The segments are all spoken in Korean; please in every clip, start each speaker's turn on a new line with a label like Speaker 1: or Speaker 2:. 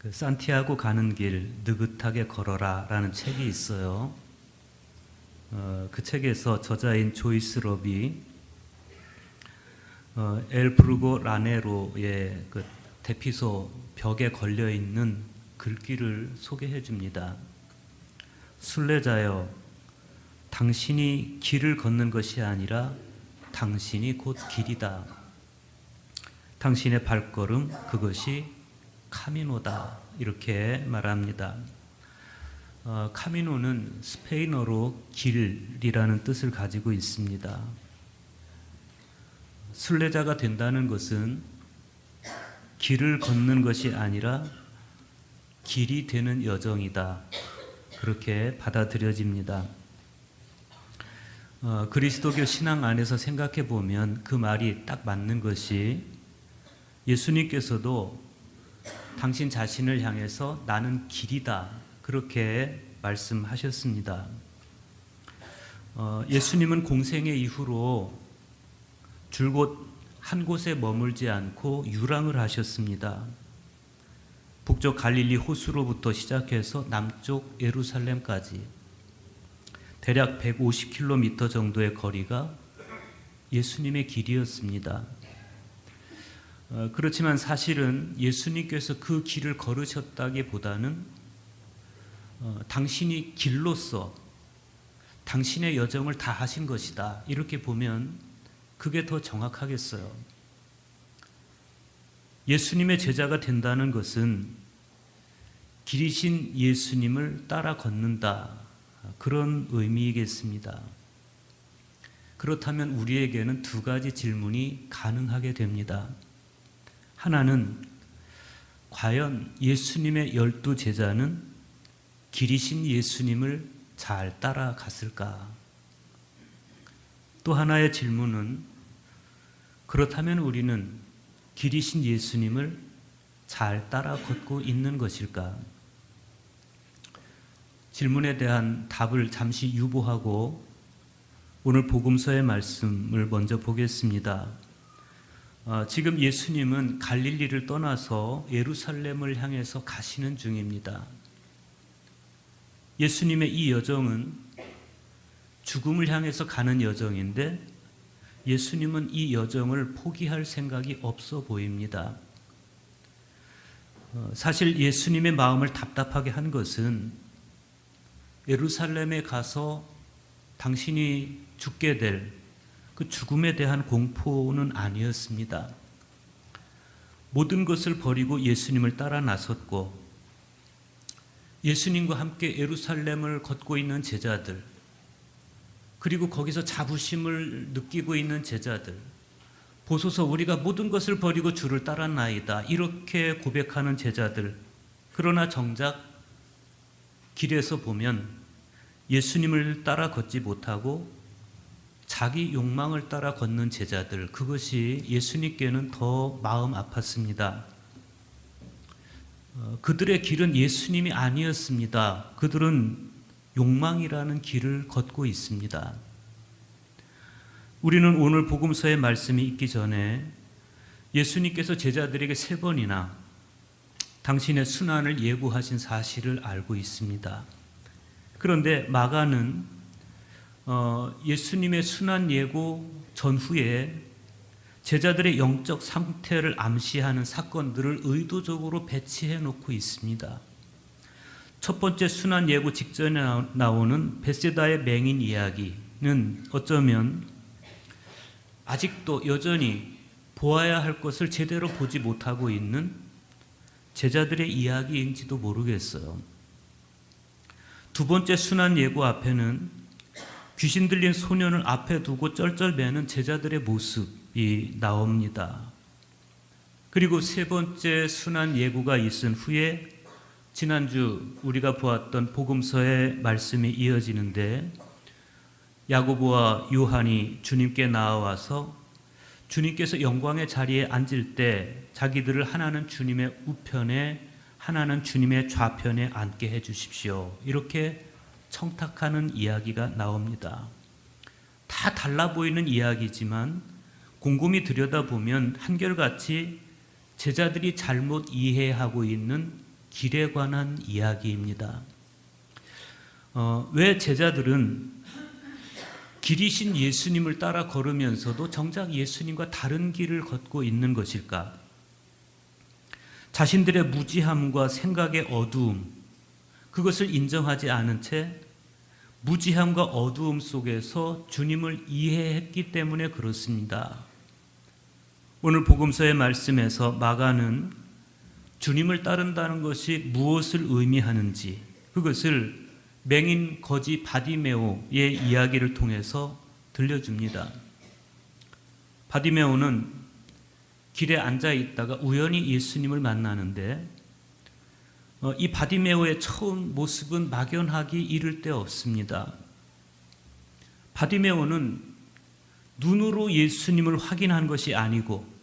Speaker 1: 그 산티아고 가는 길 느긋하게 걸어라 라는 책이 있어요. 그 책에서 저자인 조이스 럽이 엘 브루고 라네로의 그 대피소 벽에 걸려있는 글귀를 소개해 줍니다. 순례자여, 당신이 길을 걷는 것이 아니라 당신이 곧 길이다. 당신의 발걸음, 그것이 카미노다. 이렇게 말합니다. 카미노는 스페인어로 길이라는 뜻을 가지고 있습니다. 순례자가 된다는 것은 길을 걷는 것이 아니라 길이 되는 여정이다. 그렇게 받아들여집니다. 그리스도교 신앙 안에서 생각해 보면 그 말이 딱 맞는 것이, 예수님께서도 당신 자신을 향해서 나는 길이다 그렇게 말씀하셨습니다. 예수님은 공생애 이후로 줄곧 한 곳에 머물지 않고 유랑을 하셨습니다. 북쪽 갈릴리 호수로부터 시작해서 남쪽 예루살렘까지 대략 150km 정도의 거리가 예수님의 길이었습니다. 그렇지만 사실은 예수님께서 그 길을 걸으셨다기보다는 당신이 길로서 당신의 여정을 다 하신 것이다. 이렇게 보면 그게 더 정확하겠어요. 예수님의 제자가 된다는 것은 길이신 예수님을 따라 걷는다. 그런 의미이겠습니다. 그렇다면 우리에게는 두 가지 질문이 가능하게 됩니다. 하나는, 과연 예수님의 12 제자는 길이신 예수님을 잘 따라갔을까? 또 하나의 질문은, 그렇다면 우리는 길이신 예수님을 잘 따라 걷고 있는 것일까? 질문에 대한 답을 잠시 유보하고 오늘 복음서의 말씀을 먼저 보겠습니다. 지금 예수님은 갈릴리를 떠나서 예루살렘을 향해서 가시는 중입니다. 예수님의 이 여정은 죽음을 향해서 가는 여정인데 예수님은 이 여정을 포기할 생각이 없어 보입니다. 사실 예수님의 마음을 답답하게 한 것은 예루살렘에 가서 당신이 죽게 될 그 죽음에 대한 공포는 아니었습니다. 모든 것을 버리고 예수님을 따라 나섰고 예수님과 함께 예루살렘을 걷고 있는 제자들, 그리고 거기서 자부심을 느끼고 있는 제자들, 보소서 우리가 모든 것을 버리고 주를 따랐나이다 이렇게 고백하는 제자들, 그러나 정작 길에서 보면 예수님을 따라 걷지 못하고 자기 욕망을 따라 걷는 제자들, 그것이 예수님께는 더 마음 아팠습니다. 그들의 길은 예수님이 아니었습니다. 그들은 욕망이라는 길을 걷고 있습니다. 우리는 오늘 복음서의 말씀이 있기 전에 예수님께서 제자들에게 3번이나 당신의 순환을 예고하신 사실을 알고 있습니다. 그런데 마가는 예수님의 순환 예고 전후에 제자들의 영적 상태를 암시하는 사건들을 의도적으로 배치해 놓고 있습니다. 첫 번째 순환 예고 직전에 나오는 벳세다의 맹인 이야기는 어쩌면 아직도 여전히 보아야 할 것을 제대로 보지 못하고 있는 제자들의 이야기인지도 모르겠어요. 두 번째 순환 예고 앞에는 귀신 들린 소년을 앞에 두고 쩔쩔매는 제자들의 모습이 나옵니다. 그리고 세 번째 순환 예고가 있은 후에 지난주 우리가 보았던 복음서의 말씀이 이어지는데, 야고보와 요한이 주님께 나와서 주님께서 영광의 자리에 앉을 때 자기들을 하나는 주님의 우편에 하나는 주님의 좌편에 앉게 해 주십시오, 이렇게 청탁하는 이야기가 나옵니다. 다 달라 보이는 이야기지만 곰곰이 들여다보면 한결같이 제자들이 잘못 이해하고 있는 길에 관한 이야기입니다. 왜 제자들은 길이신 예수님을 따라 걸으면서도 정작 예수님과 다른 길을 걷고 있는 것일까? 자신들의 무지함과 생각의 어두움, 그것을 인정하지 않은 채 무지함과 어두움 속에서 주님을 이해했기 때문에 그렇습니다. 오늘 복음서의 말씀에서 마가는 주님을 따른다는 것이 무엇을 의미하는지 그것을 맹인 거지 바디메오의 이야기를 통해서 들려줍니다. 바디메오는 길에 앉아 있다가 우연히 예수님을 만나는데 이 바디메오의 처음 모습은 막연하기 이를 데 없습니다. 바디메오는 눈으로 예수님을 확인한 것이 아니고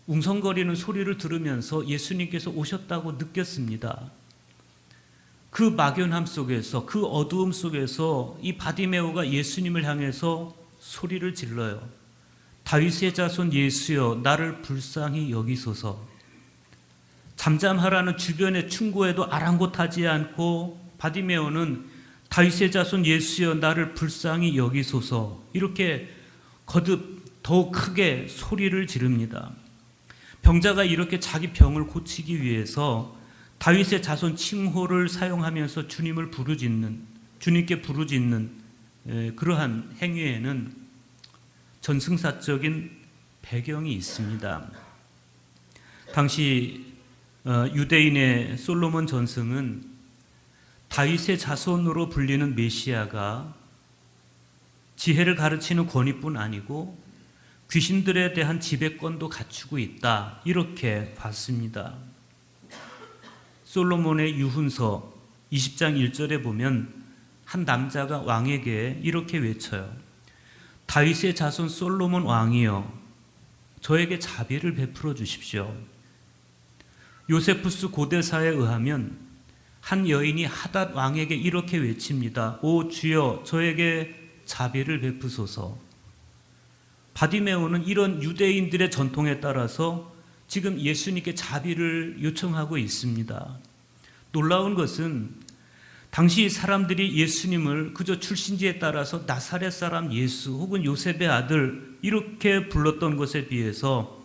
Speaker 1: 웅성거리는 소리를 들으면서 예수님께서 오셨다고 느꼈습니다. 그 막연함 속에서, 그 어두움 속에서 이 바디메오가 예수님을 향해서 소리를 질러요. 다윗의 자손 예수여, 나를 불쌍히 여기소서. 잠잠하라는 주변의 충고에도 아랑곳하지 않고 바디메오는 다윗의 자손 예수여, 나를 불쌍히 여기소서. 이렇게 거듭 더욱 크게 소리를 지릅니다. 병자가 이렇게 자기 병을 고치기 위해서 다윗의 자손 칭호를 사용하면서 주님께 부르짖는 그러한 행위에는 전승사적인 배경이 있습니다. 당시 유대인의 솔로몬 전승은 다윗의 자손으로 불리는 메시아가 지혜를 가르치는 권위뿐 아니고 귀신들에 대한 지배권도 갖추고 있다, 이렇게 봤습니다. 솔로몬의 유훈서 20장 1절에 보면 한 남자가 왕에게 이렇게 외쳐요. 다윗의 자손 솔로몬 왕이여, 저에게 자비를 베풀어 주십시오. 요세푸스 고대사에 의하면 한 여인이 하닷 왕에게 이렇게 외칩니다. 오 주여, 저에게 자비를 베푸소서. 바디메오는 이런 유대인들의 전통에 따라서 지금 예수님께 자비를 요청하고 있습니다. 놀라운 것은 당시 사람들이 예수님을 그저 출신지에 따라서 나사렛 사람 예수 혹은 요셉의 아들 이렇게 불렀던 것에 비해서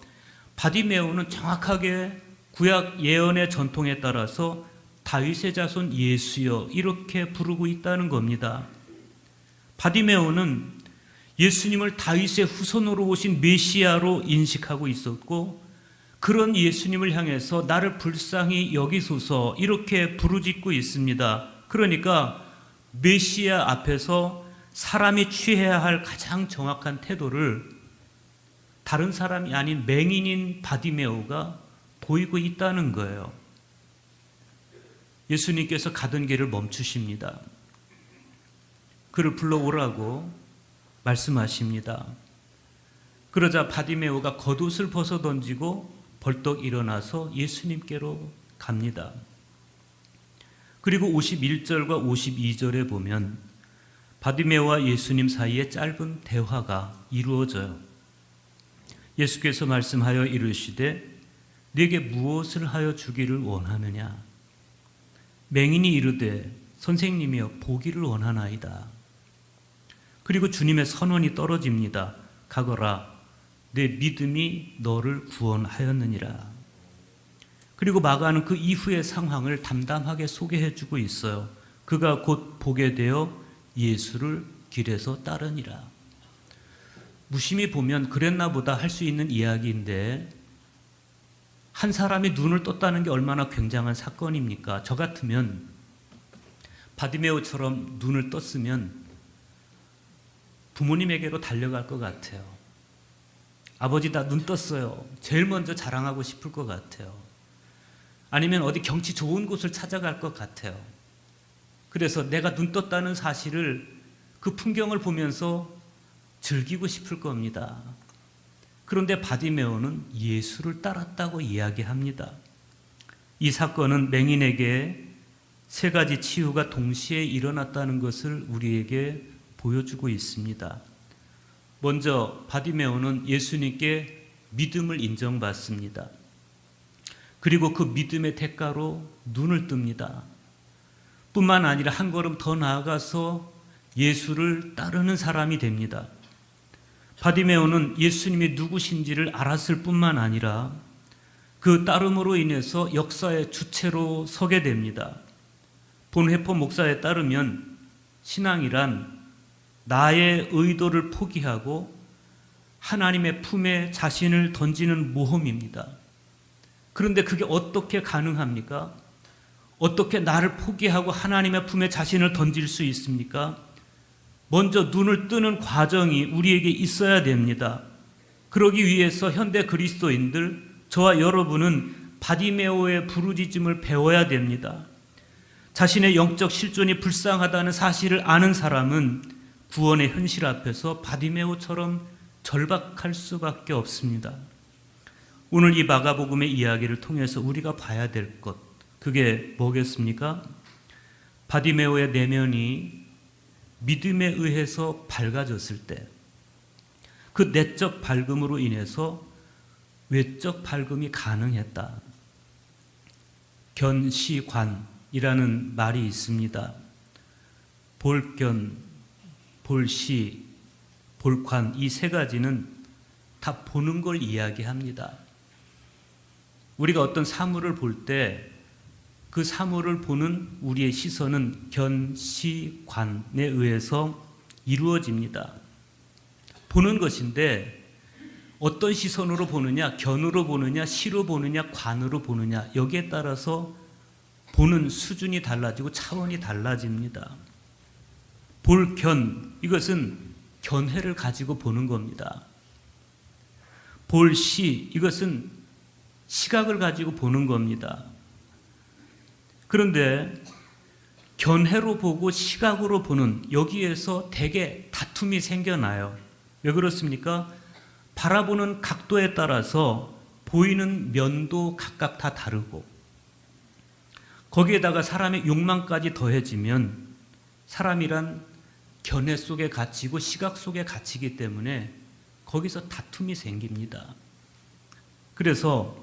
Speaker 1: 바디메오는 정확하게 구약 예언의 전통에 따라서 다윗의 자손 예수여 이렇게 부르고 있다는 겁니다. 바디메오는 예수님을 다윗의 후손으로 오신 메시아로 인식하고 있었고 그런 예수님을 향해서 나를 불쌍히 여기소서 이렇게 부르짖고 있습니다. 그러니까 메시아 앞에서 사람이 취해야 할 가장 정확한 태도를 다른 사람이 아닌 맹인인 바디메오가 보이고 있다는 거예요. 예수님께서 가던 길을 멈추십니다. 그를 불러오라고 말씀하십니다. 그러자 바디메오가 겉옷을 벗어 던지고 벌떡 일어나서 예수님께로 갑니다. 그리고 51절과 52절에 보면 바디메오와 예수님 사이에 짧은 대화가 이루어져요. 예수께서 말씀하여 이르시되 네게 무엇을 하여 주기를 원하느냐? 맹인이 이르되 선생님이여 보기를 원하나이다. 그리고 주님의 선언이 떨어집니다. 가거라, 내 믿음이 너를 구원하였느니라. 그리고 마가는 그 이후의 상황을 담담하게 소개해 주고 있어요. 그가 곧 보게 되어 예수를 길에서 따르니라. 무심히 보면 그랬나 보다 할 수 있는 이야기인데 한 사람이 눈을 떴다는 게 얼마나 굉장한 사건입니까? 저 같으면 바디메오처럼 눈을 떴으면 부모님에게로 달려갈 것 같아요. 아버지 나 눈 떴어요. 제일 먼저 자랑하고 싶을 것 같아요. 아니면 어디 경치 좋은 곳을 찾아갈 것 같아요. 그래서 내가 눈 떴다는 사실을 그 풍경을 보면서 즐기고 싶을 겁니다. 그런데 바디메오는 예수를 따랐다고 이야기합니다. 이 사건은 맹인에게 세 가지 치유가 동시에 일어났다는 것을 우리에게 보여주고 있습니다. 먼저 바디메오는 예수님께 믿음을 인정받습니다. 그리고 그 믿음의 대가로 눈을 뜹니다. 뿐만 아니라 한 걸음 더 나아가서 예수를 따르는 사람이 됩니다. 바디메오는 예수님이 누구신지를 알았을 뿐만 아니라 그 따름으로 인해서 역사의 주체로 서게 됩니다. 본회포 목사에 따르면 신앙이란 나의 의도를 포기하고 하나님의 품에 자신을 던지는 모험입니다. 그런데 그게 어떻게 가능합니까? 어떻게 나를 포기하고 하나님의 품에 자신을 던질 수 있습니까? 먼저 눈을 뜨는 과정이 우리에게 있어야 됩니다. 그러기 위해서 현대 그리스도인들, 저와 여러분은 바디메오의 부르짖음을 배워야 됩니다. 자신의 영적 실존이 불쌍하다는 사실을 아는 사람은 구원의 현실 앞에서 바디메오처럼 절박할 수밖에 없습니다. 오늘 이 마가복음의 이야기를 통해서 우리가 봐야 될 것, 그게 뭐겠습니까? 바디메오의 내면이 믿음에 의해서 밝아졌을 때 그 내적 밝음으로 인해서 외적 밝음이 가능했다. 견시관이라는 말이 있습니다. 볼견, 볼시, 볼관, 이 세 가지는 다 보는 걸 이야기합니다. 우리가 어떤 사물을 볼 때 그 사물을 보는 우리의 시선은 견시관에 의해서 이루어집니다. 보는 것인데 어떤 시선으로 보느냐, 견으로 보느냐, 시로 보느냐, 관으로 보느냐, 여기에 따라서 보는 수준이 달라지고 차원이 달라집니다. 볼견, 이것은 견해를 가지고 보는 겁니다. 볼시, 이것은 시각을 가지고 보는 겁니다. 그런데 견해로 보고 시각으로 보는, 여기에서 대개 다툼이 생겨나요. 왜 그렇습니까? 바라보는 각도에 따라서 보이는 면도 각각 다 다르고, 거기에다가 사람의 욕망까지 더해지면 사람이란 견해 속에 갇히고 시각 속에 갇히기 때문에 거기서 다툼이 생깁니다. 그래서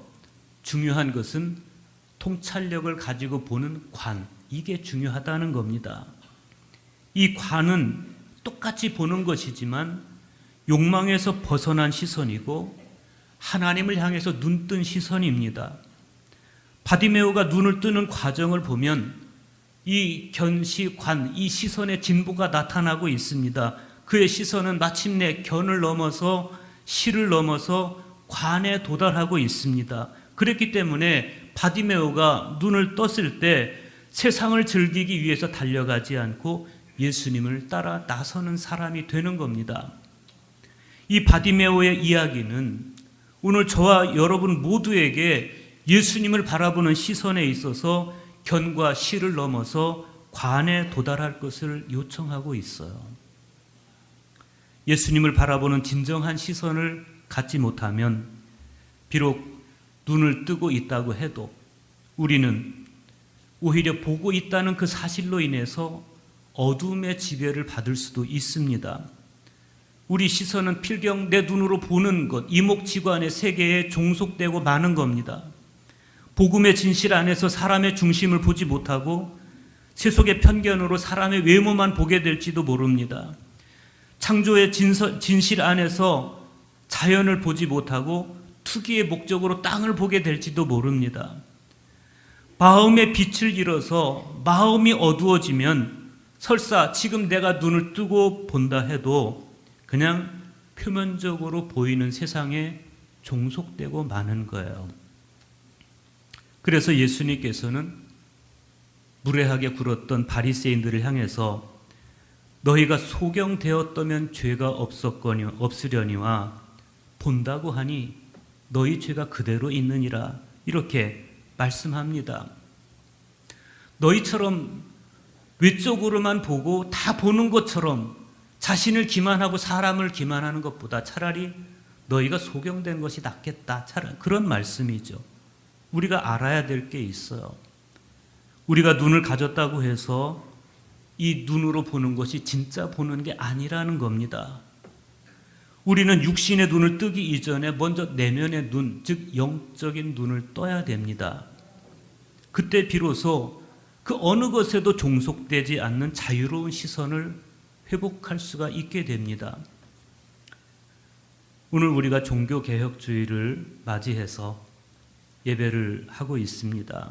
Speaker 1: 중요한 것은 통찰력을 가지고 보는 관, 이게 중요하다는 겁니다. 이 관은 똑같이 보는 것이지만 욕망에서 벗어난 시선이고 하나님을 향해서 눈뜬 시선입니다. 바디메오가 눈을 뜨는 과정을 보면 이 견시관, 이 시선의 진보가 나타나고 있습니다. 그의 시선은 마침내 견을 넘어서 시를 넘어서 관에 도달하고 있습니다. 그렇기 때문에 바디메오가 눈을 떴을 때 세상을 즐기기 위해서 달려가지 않고 예수님을 따라 나서는 사람이 되는 겁니다. 이 바디메오의 이야기는 오늘 저와 여러분 모두에게 예수님을 바라보는 시선에 있어서 견과 시를 넘어서 관에 도달할 것을 요청하고 있어요. 예수님을 바라보는 진정한 시선을 갖지 못하면 비록 눈을 뜨고 있다고 해도 우리는 오히려 보고 있다는 그 사실로 인해서 어둠의 지배를 받을 수도 있습니다. 우리 시선은 필경 내 눈으로 보는 것, 이목지관의 세계에 종속되고 마는 겁니다. 복음의 진실 안에서 사람의 중심을 보지 못하고 세속의 편견으로 사람의 외모만 보게 될지도 모릅니다. 창조의 진실 안에서 자연을 보지 못하고 투기의 목적으로 땅을 보게 될지도 모릅니다. 마음의 빛을 잃어서 마음이 어두워지면 설사 지금 내가 눈을 뜨고 본다 해도 그냥 표면적으로 보이는 세상에 종속되고 마는 거예요. 그래서 예수님께서는 무례하게 굴었던 바리새인들을 향해서 너희가 소경되었다면 죄가 없으려니와 본다고 하니 너희 죄가 그대로 있느니라, 이렇게 말씀합니다. 너희처럼 외적으로만 보고 다 보는 것처럼 자신을 기만하고 사람을 기만하는 것보다 차라리 너희가 소경된 것이 낫겠다, 그런 말씀이죠. 우리가 알아야 될 게 있어요. 우리가 눈을 가졌다고 해서 이 눈으로 보는 것이 진짜 보는 게 아니라는 겁니다. 우리는 육신의 눈을 뜨기 이전에 먼저 내면의 눈, 즉 영적인 눈을 떠야 됩니다. 그때 비로소 그 어느 것에도 종속되지 않는 자유로운 시선을 회복할 수가 있게 됩니다. 오늘 우리가 종교개혁주의를 맞이해서 예배를 하고 있습니다.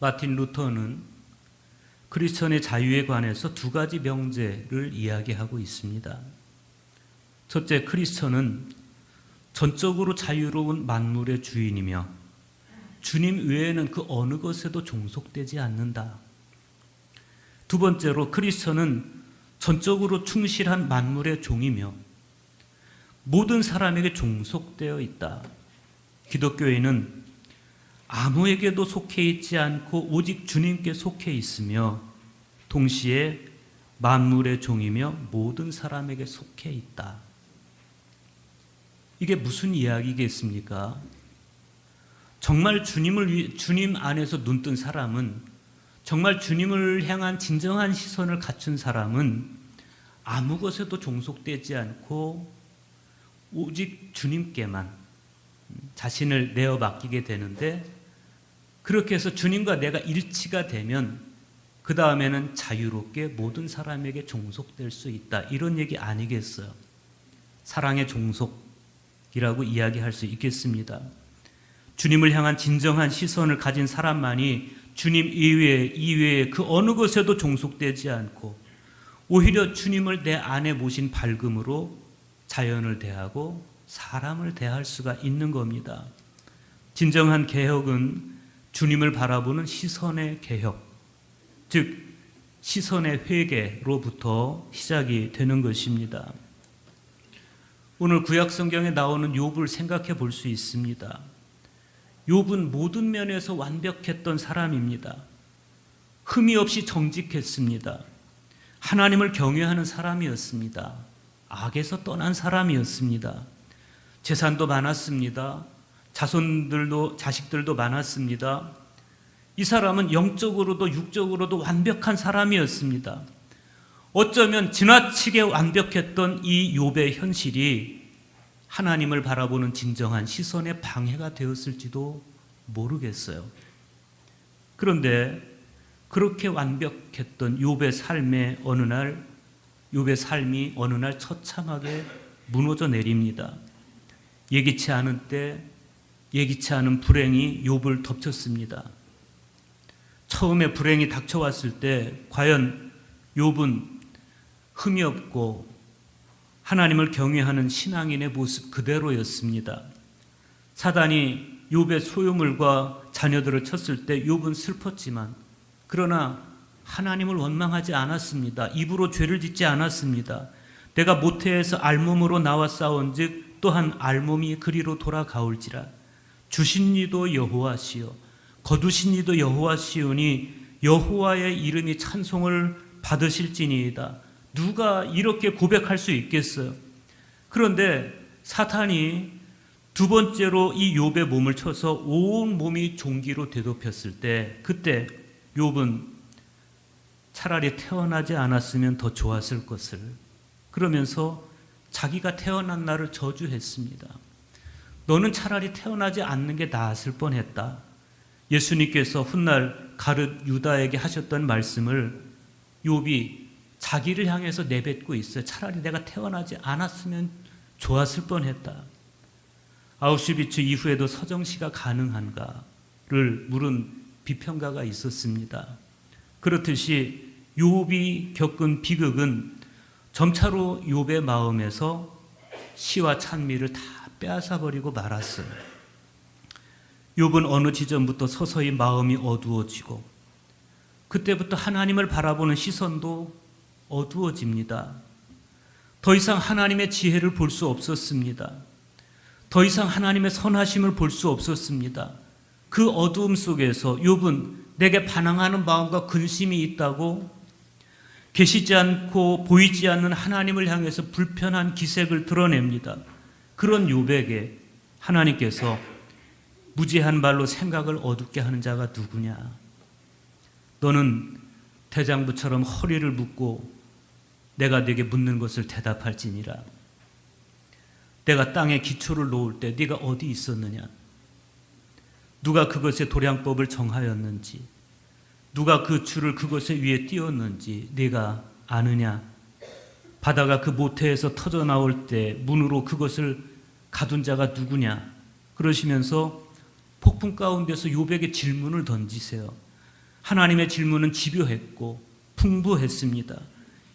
Speaker 1: 마틴 루터는 크리스천의 자유에 관해서 두 가지 명제를 이야기하고 있습니다. 첫째, 크리스천은 전적으로 자유로운 만물의 주인이며 주님 외에는 그 어느 것에도 종속되지 않는다. 두 번째로, 크리스천은 전적으로 충실한 만물의 종이며 모든 사람에게 종속되어 있다. 기독교인은 아무에게도 속해 있지 않고 오직 주님께 속해 있으며 동시에 만물의 종이며 모든 사람에게 속해 있다. 이게 무슨 이야기겠습니까? 정말 주님 안에서 눈뜬 사람은, 정말 주님을 향한 진정한 시선을 갖춘 사람은 아무 것에도 종속되지 않고 오직 주님께만 자신을 내어 맡기게 되는데, 그렇게 해서 주님과 내가 일치가 되면 그 다음에는 자유롭게 모든 사람에게 종속될 수 있다. 이런 얘기 아니겠어요? 사랑의 종속이라고 이야기할 수 있겠습니다. 주님을 향한 진정한 시선을 가진 사람만이 주님 이외에 그 어느 것에도 종속되지 않고 오히려 주님을 내 안에 모신 밝음으로 자연을 대하고 사람을 대할 수가 있는 겁니다. 진정한 개혁은 주님을 바라보는 시선의 개혁, 즉 시선의 회개로부터 시작이 되는 것입니다. 오늘 구약 성경에 나오는 욥을 생각해 볼 수 있습니다. 욥은 모든 면에서 완벽했던 사람입니다. 흠이 없이 정직했습니다. 하나님을 경외하는 사람이었습니다. 악에서 떠난 사람이었습니다. 재산도 많았습니다. 자식들도 많았습니다. 이 사람은 영적으로도 육적으로도 완벽한 사람이었습니다. 어쩌면 지나치게 완벽했던 이 욥의 현실이 하나님을 바라보는 진정한 시선의 방해가 되었을지도 모르겠어요. 그런데 그렇게 완벽했던 욥의 삶이 어느 날 처참하게 무너져 내립니다. 예기치 않은 때 예기치 않은 불행이 욥을 덮쳤습니다. 처음에 불행이 닥쳐왔을 때 과연 욥은 흠이 없고 하나님을 경외하는 신앙인의 모습 그대로였습니다. 사단이 욥의 소유물과 자녀들을 쳤을 때 욥은 슬펐지만 그러나 하나님을 원망하지 않았습니다. 입으로 죄를 짓지 않았습니다. 내가 모태에서 알몸으로 나와 싸운즉 또한 알몸이 그리로 돌아가올지라. 주신 이도 여호와시요 거두신 이도 여호와시오니 여호와의 이름이 찬송을 받으실지니이다. 누가 이렇게 고백할 수 있겠어요? 그런데 사탄이 두 번째로 이 욥의 몸을 쳐서 온 몸이 종기로 되덮였을 때 그때 욥은 차라리 태어나지 않았으면 더 좋았을 것을 그러면서 자기가 태어난 날을 저주했습니다. 너는 차라리 태어나지 않는 게 나았을 뻔했다. 예수님께서 훗날 가룟 유다에게 하셨던 말씀을 욥이 자기를 향해서 내뱉고 있어요. 차라리 내가 태어나지 않았으면 좋았을 뻔했다. 아우슈비츠 이후에도 서정시가 가능한가를 물은 비평가가 있었습니다. 그렇듯이 욥이 겪은 비극은 점차로 욥의 마음에서 시와 찬미를 다 빼앗아버리고 말았어요. 욥은 어느 지점부터 서서히 마음이 어두워지고 그때부터 하나님을 바라보는 시선도 어두워집니다. 더 이상 하나님의 지혜를 볼 수 없었습니다. 더 이상 하나님의 선하심을 볼 수 없었습니다. 그 어두움 속에서 욥은 내게 반항하는 마음과 근심이 있다고 계시지 않고 보이지 않는 하나님을 향해서 불편한 기색을 드러냅니다. 그런 욥에게 하나님께서 무지한 말로 생각을 어둡게 하는 자가 누구냐? 너는 대장부처럼 허리를 묶고 내가 네게 묻는 것을 대답할지니라. 내가 땅에 기초를 놓을 때 네가 어디 있었느냐? 누가 그것의 도량법을 정하였는지, 누가 그 줄을 그것의 위에 띄웠는지 네가 아느냐? 바다가 그 모태에서 터져 나올 때 문으로 그것을 가둔 자가 누구냐? 그러시면서 폭풍 가운데서 욥에게 질문을 던지세요. 하나님의 질문은 집요했고 풍부했습니다.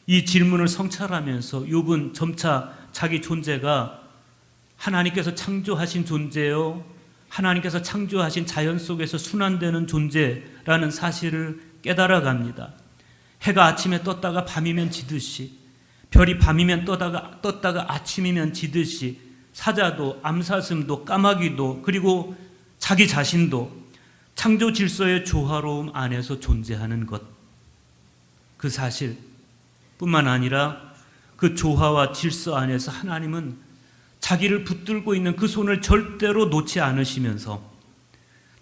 Speaker 1: 이 질문을 성찰하면서 욥은 점차 자기 존재가 하나님께서 창조하신 존재요, 하나님께서 창조하신 자연 속에서 순환되는 존재라는 사실을 깨달아갑니다. 해가 아침에 떴다가 밤이면 지듯이, 별이 밤이면 떴다가 아침이면 지듯이 사자도 암사슴도 까마귀도 그리고 자기 자신도 창조 질서의 조화로움 안에서 존재하는 것, 그 사실 뿐만 아니라 그 조화와 질서 안에서 하나님은 자기를 붙들고 있는 그 손을 절대로 놓지 않으시면서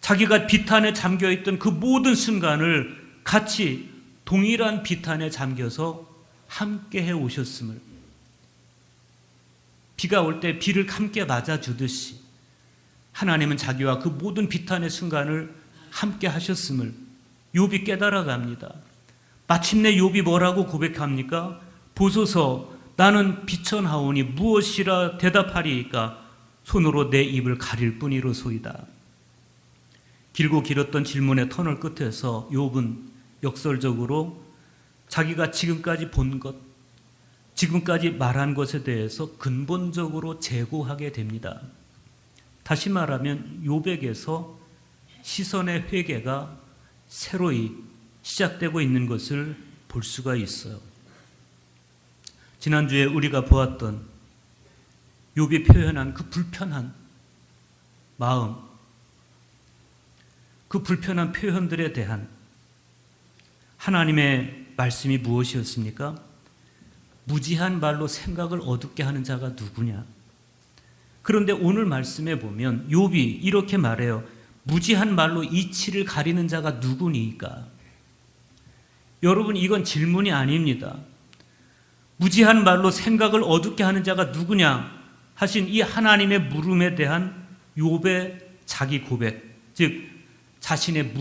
Speaker 1: 자기가 비탄에 잠겨있던 그 모든 순간을 같이 동일한 비탄에 잠겨서 함께 해 오셨음을, 비가 올 때 비를 함께 맞아주듯이 하나님은 자기와 그 모든 비탄의 순간을 함께 하셨음을 욥이 깨달아갑니다. 마침내 욥이 뭐라고 고백합니까? 보소서, 나는 비천하오니 무엇이라 대답하리이까? 손으로 내 입을 가릴 뿐이로소이다. 길고 길었던 질문의 터널 끝에서 욥은 역설적으로 자기가 지금까지 본 것, 지금까지 말한 것에 대해서 근본적으로 재고하게 됩니다. 다시 말하면 욥에게서 시선의 회개가 새로이 시작되고 있는 것을 볼 수가 있어요. 지난주에 우리가 보았던 욥이 표현한 그 불편한 마음, 그 불편한 표현들에 대한 하나님의 말씀이 무엇이었습니까? 무지한 말로 생각을 어둡게 하는 자가 누구냐? 그런데 오늘 말씀에 보면 욥이 이렇게 말해요. 무지한 말로 이치를 가리는 자가 누구니까? 여러분, 이건 질문이 아닙니다. 무지한 말로 생각을 어둡게 하는 자가 누구냐 하신 이 하나님의 물음에 대한 욥의 자기 고백, 즉 자신의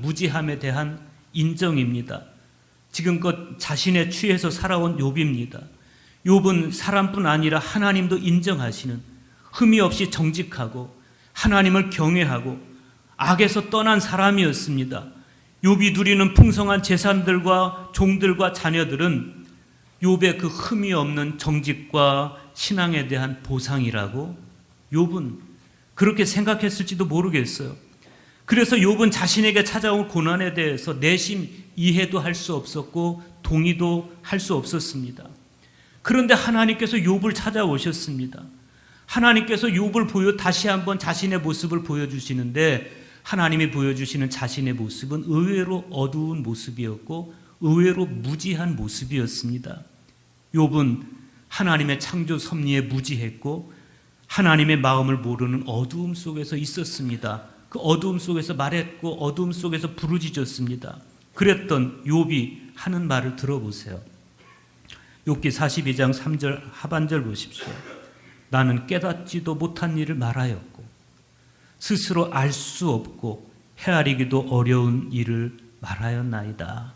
Speaker 1: 무지함에 대한 인정입니다. 지금껏 자신에 취해서 살아온 욥입니다. 욥은 사람뿐 아니라 하나님도 인정하시는, 흠이 없이 정직하고 하나님을 경외하고 악에서 떠난 사람이었습니다. 욥이 누리는 풍성한 재산들과 종들과 자녀들은 욥의 그 흠이 없는 정직과 신앙에 대한 보상이라고 욥은 그렇게 생각했을지도 모르겠어요. 그래서 욥은 자신에게 찾아온 고난에 대해서 내심 이해도 할 수 없었고 동의도 할 수 없었습니다. 그런데 하나님께서 욥을 찾아오셨습니다. 하나님께서 욥을 다시 한번 자신의 모습을 보여주시는데, 하나님이 보여주시는 자신의 모습은 의외로 어두운 모습이었고 의외로 무지한 모습이었습니다. 욥은 하나님의 창조 섭리에 무지했고 하나님의 마음을 모르는 어두움 속에서 있었습니다. 그 어두움 속에서 말했고 어두움 속에서 부르짖었습니다. 그랬던 욥이 하는 말을 들어보세요. 욥기 42장 3절 하반절 보십시오. 나는 깨닫지도 못한 일을 말하였고 스스로 알 수 없고 헤아리기도 어려운 일을 말하였나이다.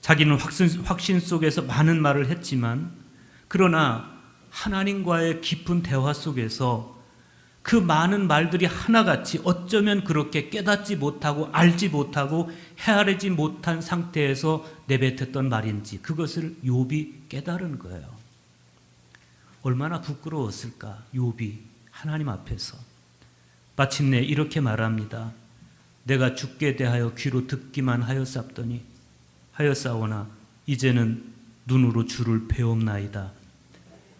Speaker 1: 자기는 확신 속에서 많은 말을 했지만, 그러나 하나님과의 깊은 대화 속에서 그 많은 말들이 하나같이 어쩌면 그렇게 깨닫지 못하고 알지 못하고 헤아리지 못한 상태에서 내뱉었던 말인지 그것을 욥이 깨달은 거예요. 얼마나 부끄러웠을까, 욥이 하나님 앞에서. 마침내 이렇게 말합니다. 내가 주께 대하여 귀로 듣기만 하였사오나 이제는 눈으로 주를 배옵나이다.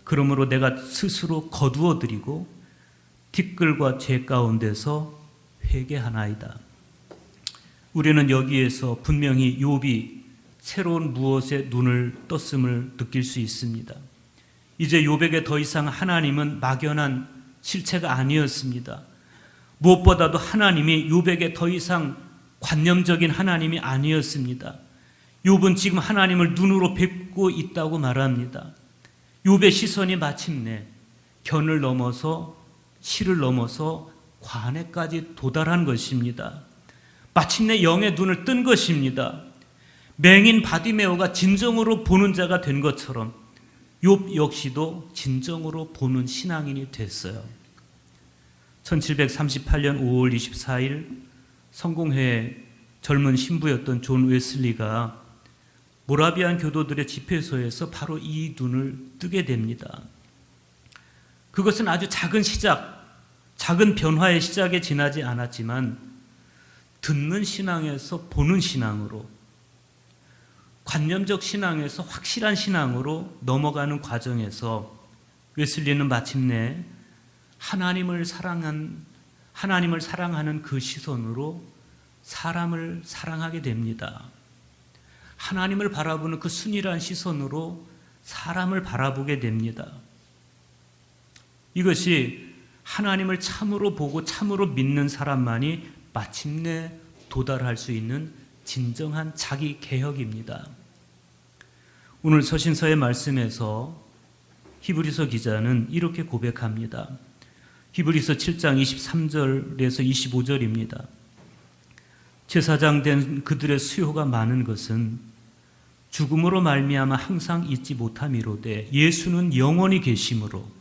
Speaker 1: 그러므로 내가 스스로 거두어드리고 티끌과 죄 가운데서 회개하나이다. 우리는 여기에서 분명히 욥이 새로운 무엇에 눈을 떴음을 느낄 수 있습니다. 이제 욥에게 더 이상 하나님은 막연한 실체가 아니었습니다. 무엇보다도 하나님이 욥에게 더 이상 관념적인 하나님이 아니었습니다. 욥은 지금 하나님을 눈으로 뵙고 있다고 말합니다. 욥의 시선이 마침내 견을 넘어서 실을 넘어서 관에까지 도달한 것입니다. 마침내 영의 눈을 뜬 것입니다. 맹인 바디메오가 진정으로 보는 자가 된 것처럼 욥 역시도 진정으로 보는 신앙인이 됐어요. 1738년 5월 24일 성공회의 젊은 신부였던 존 웨슬리가 모라비안 교도들의 집회소에서 바로 이 눈을 뜨게 됩니다. 그것은 아주 작은 시작, 작은 변화의 시작에 지나지 않았지만 듣는 신앙에서 보는 신앙으로, 관념적 신앙에서 확실한 신앙으로 넘어가는 과정에서 웨슬리는 마침내 하나님을 사랑하는 그 시선으로 사람을 사랑하게 됩니다. 하나님을 바라보는 그 순일한 시선으로 사람을 바라보게 됩니다. 이것이 하나님을 참으로 보고 참으로 믿는 사람만이 마침내 도달할 수 있는 진정한 자기 개혁입니다. 오늘 서신서의 말씀에서 히브리서 기자는 이렇게 고백합니다. 히브리서 7장 23절에서 25절입니다. 제사장 된 그들의 수요가 많은 것은 죽음으로 말미암아 항상 잊지 못함이로되 예수는 영원히 계심으로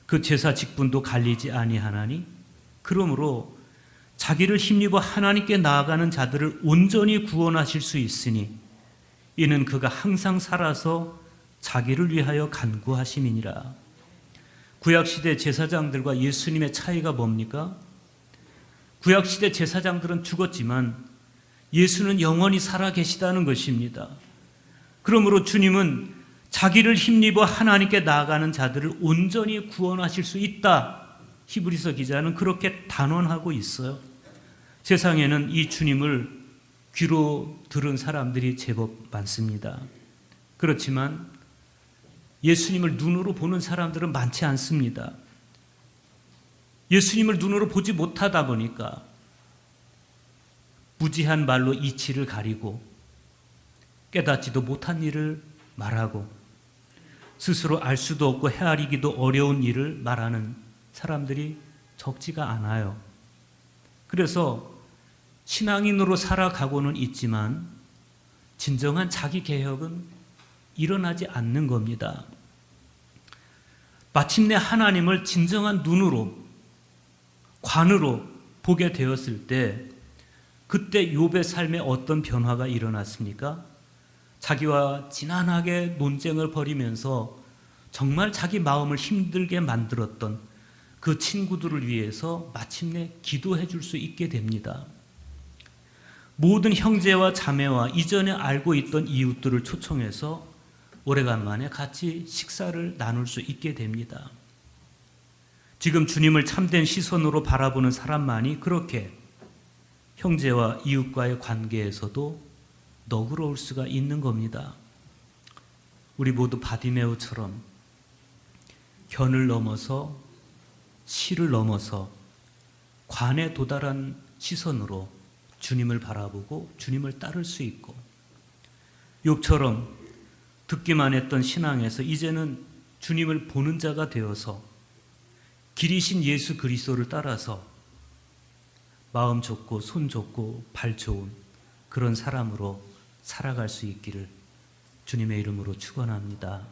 Speaker 1: 그 제사 직분도 갈리지 아니하나니 그러므로 자기를 힘입어 하나님께 나아가는 자들을 온전히 구원하실 수 있으니 이는 그가 항상 살아서 자기를 위하여 간구하심이니라. 구약시대 제사장들과 예수님의 차이가 뭡니까? 구약시대 제사장들은 죽었지만 예수는 영원히 살아계시다는 것입니다. 그러므로 주님은 자기를 힘입어 하나님께 나아가는 자들을 온전히 구원하실 수 있다. 히브리서 기자는 그렇게 단언하고 있어요. 세상에는 이 주님을 귀로 들은 사람들이 제법 많습니다. 그렇지만 예수님을 눈으로 보는 사람들은 많지 않습니다. 예수님을 눈으로 보지 못하다 보니까 무지한 말로 이치를 가리고 깨닫지도 못한 일을 말하고 스스로 알 수도 없고 헤아리기도 어려운 일을 말하는 사람들이 적지가 않아요. 그래서 신앙인으로 살아가고는 있지만 진정한 자기 개혁은 일어나지 않는 겁니다. 마침내 하나님을 진정한 눈으로, 관으로 보게 되었을 때 그때 욥의 삶에 어떤 변화가 일어났습니까? 자기와 지난하게 논쟁을 벌이면서 정말 자기 마음을 힘들게 만들었던 그 친구들을 위해서 마침내 기도해 줄 수 있게 됩니다. 모든 형제와 자매와 이전에 알고 있던 이웃들을 초청해서 오래간만에 같이 식사를 나눌 수 있게 됩니다. 지금 주님을 참된 시선으로 바라보는 사람만이 그렇게 형제와 이웃과의 관계에서도 너그러울 수가 있는 겁니다. 우리 모두 바디메오처럼 견을 넘어서 실을 넘어서 관에 도달한 시선으로 주님을 바라보고 주님을 따를 수 있고 욥처럼 듣기만 했던 신앙에서 이제는 주님을 보는 자가 되어서 길이신 예수 그리스도를 따라서 마음 좋고 손 좋고 발 좋은 그런 사람으로 살아갈 수 있기를 주님의 이름으로 축원합니다.